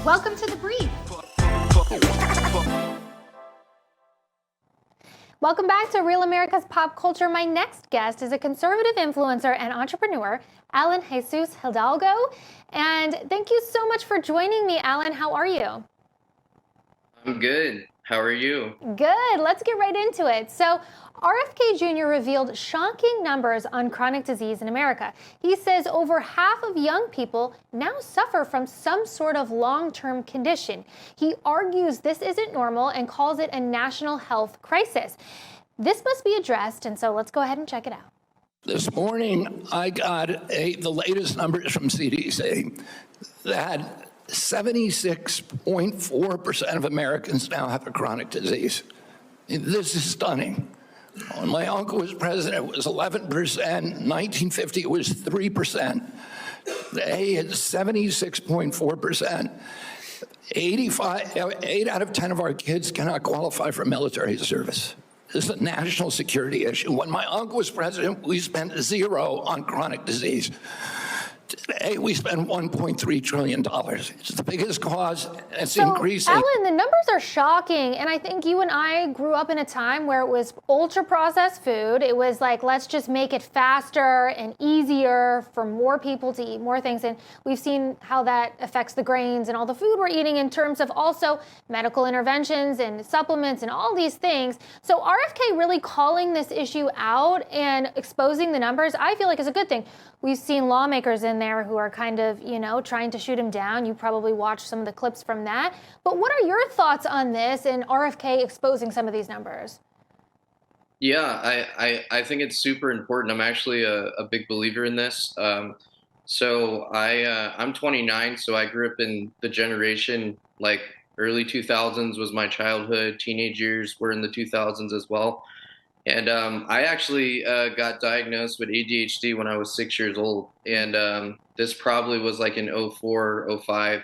Welcome to The Brief. Welcome back to Real America's Pop Culture. My next guest is a conservative influencer and entrepreneur, Alan Jesús Hidalgo. And thank you so much for joining me, Alan. How are you? I'm good. How are you? Good. Let's get right into it. So, RFK Jr. revealed shocking numbers on chronic disease in America. He says over half of young people now suffer from some sort of long-term condition. He argues this isn't normal and calls it a national health crisis. This must be addressed, and so let's go ahead and check it out. This morning, I got the latest numbers from CDC that 76.4% of Americans now have a chronic disease. This is stunning. When my uncle was president, it was 11%. 1950, it was 3%. Today, it's 76.4%. 8 out of 10 of our kids cannot qualify for military service. This is a national security issue. When my uncle was president, we spent zero on chronic disease. Today, we spend $1.3 trillion. It's the biggest cause. It's increasing. Alan, the numbers are shocking. And I think you and I grew up in a time where it was ultra-processed food. It was like, let's just make it faster and easier for more people to eat more things. And we've seen how that affects the grains and all the food we're eating in terms of also medical interventions and supplements and all these things. So RFK really calling this issue out and exposing the numbers, I feel like is a good thing. We've seen lawmakers in there who are kind of, trying to shoot him down. You probably watched some of the clips from that. But what are your thoughts on this and RFK exposing some of these numbers? Yeah, I think it's super important. I'm actually a big believer in this. I'm 29, so I grew up in the generation, like early 2000s was my childhood. Teenage years were in the 2000s as well. And I actually got diagnosed with ADHD when I was 6 years old. And this probably was like in 04, 05.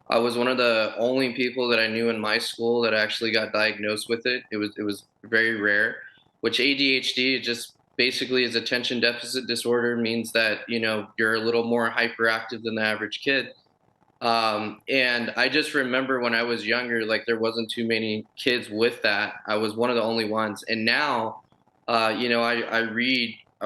I was one of the only people that I knew in my school that actually got diagnosed with it. It was very rare, which ADHD just basically is attention deficit disorder, means that, you're a little more hyperactive than the average kid. And I just remember when I was younger, like there wasn't too many kids with that. I was one of the only ones. And now, I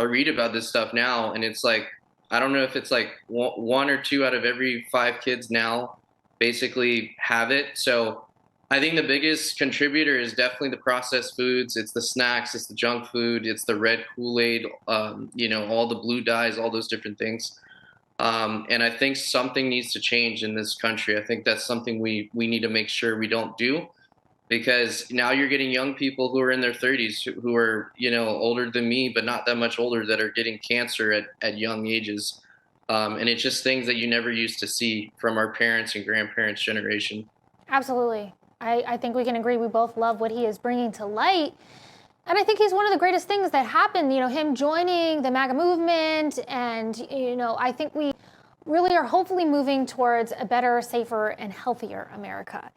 read about this stuff now, and it's like, I don't know if it's like one or two out of every 5 kids now basically have it. So I think the biggest contributor is definitely the processed foods. It's the snacks, it's the junk food, it's the red Kool-Aid, all the blue dyes, all those different things. And I think something needs to change in this country. I think that's something we need to make sure we don't do, because now you're getting young people who are in their 30s who are, older than me, but not that much older, that are getting cancer at young ages. And it's just things that you never used to see from our parents and grandparents' generation. Absolutely. I think we can agree. We both love what he is bringing to light. And I think he's one of the greatest things that happened, him joining the MAGA movement. And, I think we really are hopefully moving towards a better, safer, and healthier America.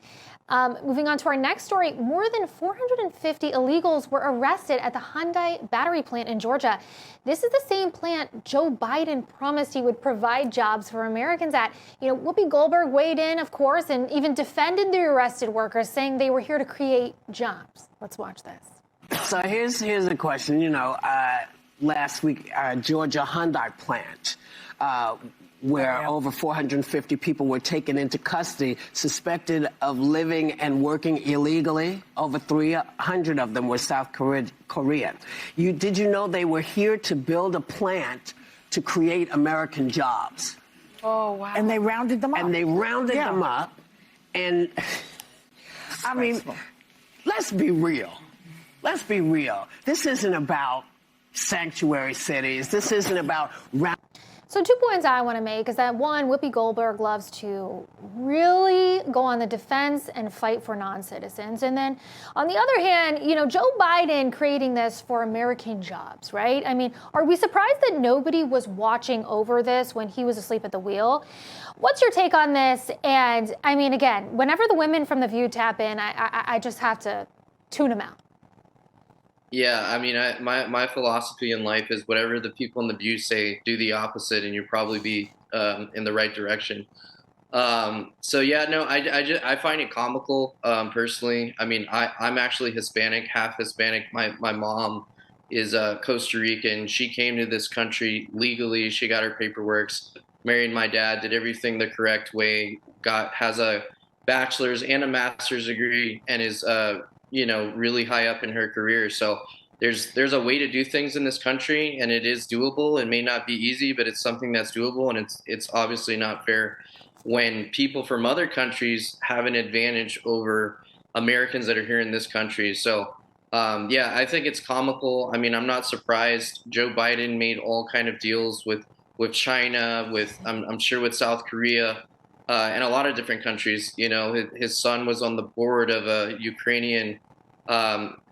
Moving on to our next story, more than 450 illegals were arrested at the Hyundai battery plant in Georgia. This is the same plant Joe Biden promised he would provide jobs for Americans at. Whoopi Goldberg weighed in, of course, and even defended the arrested workers, saying they were here to create jobs. Let's watch this. So here's a question. Last week, Georgia Hyundai plant, where over 450 people were taken into custody, suspected of living and working illegally. Over 300 of them were South Korean. Did you know they were here to build a plant to create American jobs? Oh, wow. And they rounded them up. And I mean, let's be real. Let's be real. This isn't about sanctuary cities. This isn't about... So 2 points I want to make is that, one, Whoopi Goldberg loves to really go on the defense and fight for non-citizens. And then on the other hand, Joe Biden creating this for American jobs, right? I mean, are we surprised that nobody was watching over this when he was asleep at the wheel? What's your take on this? And I mean, again, whenever the women from The View tap in, I just have to tune them out. Yeah, I mean, my philosophy in life is whatever the people in The View say, do the opposite, and you'll probably be in the right direction. So yeah, no, I find it comical, personally. I mean, I'm actually Hispanic, half Hispanic. My mom is Costa Rican. She came to this country legally. She got her paperworks, married my dad, did everything the correct way, has a bachelor's and a master's degree, and is really high up in her career. So there's a way to do things in this country, and it is doable. It may not be easy, but it's something that's doable, and it's obviously not fair when people from other countries have an advantage over Americans that are here in this country. So yeah, I think it's comical. I mean, I'm not surprised. Joe Biden made all kind of deals with China, with I'm sure with South Korea, and a lot of different countries. You know, his son was on the board of a Ukrainian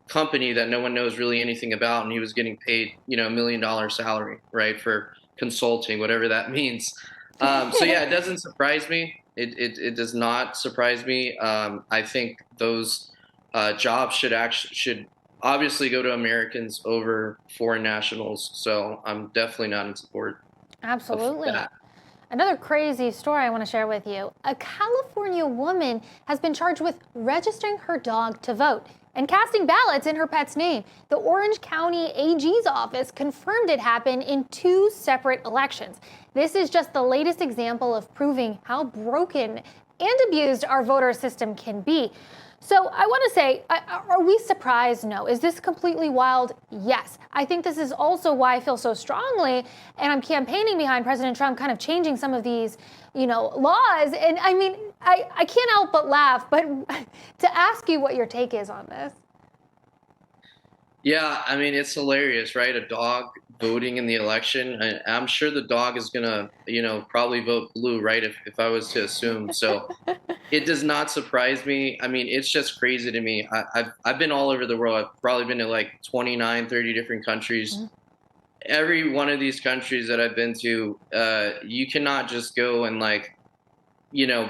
company that no one knows really anything about, and he was getting paid, $1 million salary, right, for consulting, whatever that means. So yeah, it doesn't surprise me. It does not surprise me. I think those jobs should obviously go to Americans over foreign nationals. So I'm definitely not in support. Absolutely. Of that. Another crazy story I want to share with you. A California woman has been charged with registering her dog to vote and casting ballots in her pet's name. The Orange County AG's office confirmed it happened in 2 separate elections. This is just the latest example of proving how broken and abused our voter system can be. So I want to say, are we surprised? No. Is this completely wild? Yes. I think this is also why I feel so strongly, and I'm campaigning behind President Trump kind of changing some of these, laws. And I mean, I can't help but laugh, but to ask you what your take is on this. Yeah, I mean, it's hilarious, right? A dog voting in the election. I'm sure the dog is gonna, probably vote blue, right? If I was to assume. So it does not surprise me. I mean, it's just crazy to me. I've been all over the world. I've probably been to like 29, 30 different countries. Mm-hmm. Every one of these countries that I've been to, you cannot just go and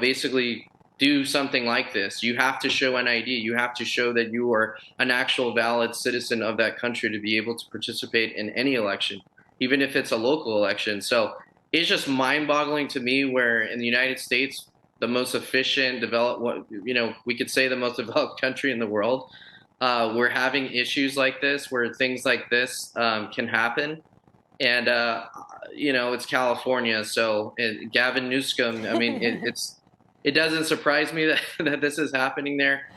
basically do something like this. You have to show an ID. You have to show that you are an actual valid citizen of that country to be able to participate in any election, even if it's a local election. So it's just mind-boggling to me where in the United States, the most efficient, developed, we could say the most developed country in the world, we're having issues like this where things like this can happen. And, it's California. So Gavin Newsom, I mean, it doesn't surprise me that this is happening there.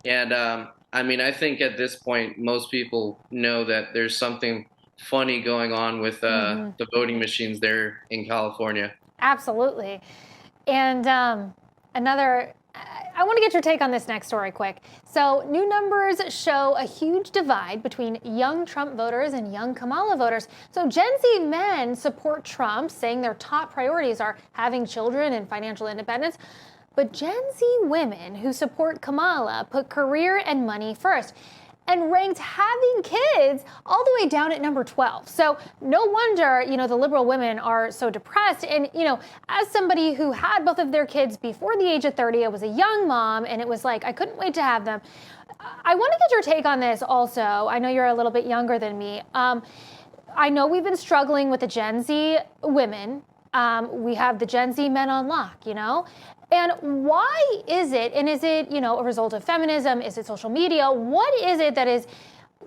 And I mean, I think at this point, most people know that there's something funny going on with the voting machines there in California. Absolutely. And I want to get your take on this next story quick. So new numbers show a huge divide between young Trump voters and young Kamala voters. So Gen Z men support Trump, saying their top priorities are having children and financial independence. But Gen Z women who support Kamala put career and money first and ranked having kids all the way down at number 12. So no wonder, the liberal women are so depressed. And, as somebody who had both of their kids before the age of 30, I was a young mom, and it was like, I couldn't wait to have them. I want to get your take on this also. I know you're a little bit younger than me. I know we've been struggling with the Gen Z women. We have the Gen Z men on lock, And why is it, and is it, a result of feminism? Is it social media? What is it that is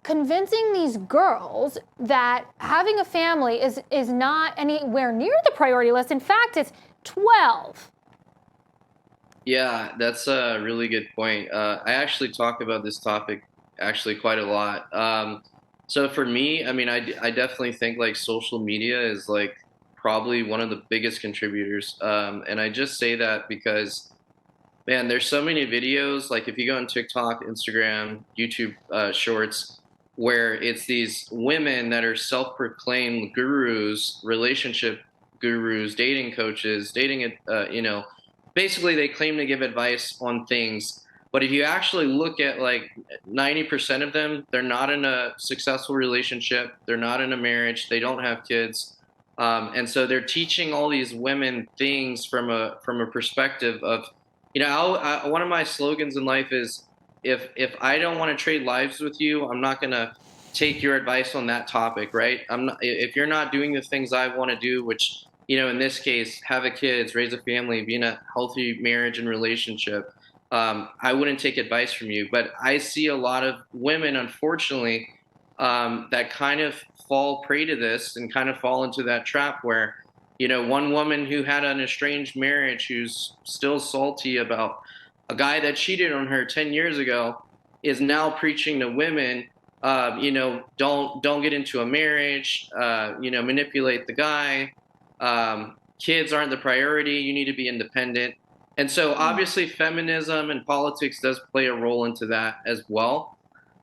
convincing these girls that having a family is not anywhere near the priority list? In fact, it's 12. Yeah, that's a really good point. I actually talk about this topic actually quite a lot. So for me, I mean, I definitely think social media is probably one of the biggest contributors. And I just say that because, man, there's so many videos, if you go on TikTok, Instagram, YouTube shorts, where it's these women that are self-proclaimed gurus, relationship gurus, dating coaches, basically they claim to give advice on things. But if you actually look at 90% of them, they're not in a successful relationship. They're not in a marriage. They don't have kids. And so they're teaching all these women things from a perspective of, one of my slogans in life is, if I don't want to trade lives with you, I'm not going to take your advice on that topic, right? If you're not doing the things I want to do, which in this case, have a kids, raise a family, be in a healthy marriage and relationship, I wouldn't take advice from you. But I see a lot of women, unfortunately, that kind of fall prey to this and kind of fall into that trap where, one woman who had an estranged marriage, who's still salty about a guy that cheated on her 10 years ago, is now preaching to women, don't get into a marriage, manipulate the guy. Kids aren't the priority. You need to be independent. And so obviously feminism and politics does play a role into that as well.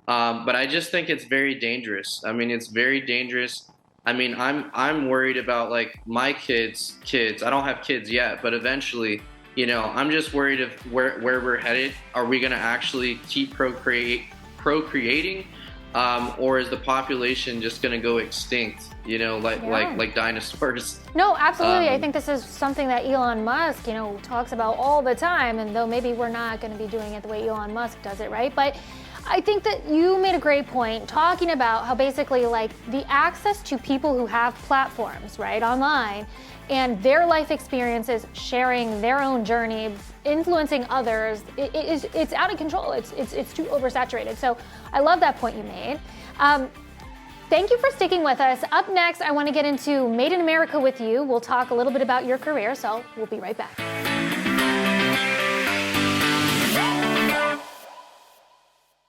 But I just think it's very dangerous. I mean, it's very dangerous. I mean, I'm worried about like my kids. I don't have kids yet, but eventually, I'm just worried of where we're headed. Are we going to actually keep procreating? Or is the population just going to go extinct, like dinosaurs? No, absolutely. I think this is something that Elon Musk, talks about all the time. And though maybe we're not going to be doing it the way Elon Musk does it, right? But I think that you made a great point talking about how basically like the access to people who have platforms, right, online, and their life experiences, sharing their own journey, influencing others, it's out of control. It's too oversaturated. So I love that point you made. Thank you for sticking with us. Up next, I want to get into Made in America with you. We'll talk a little bit about your career, so we'll be right back.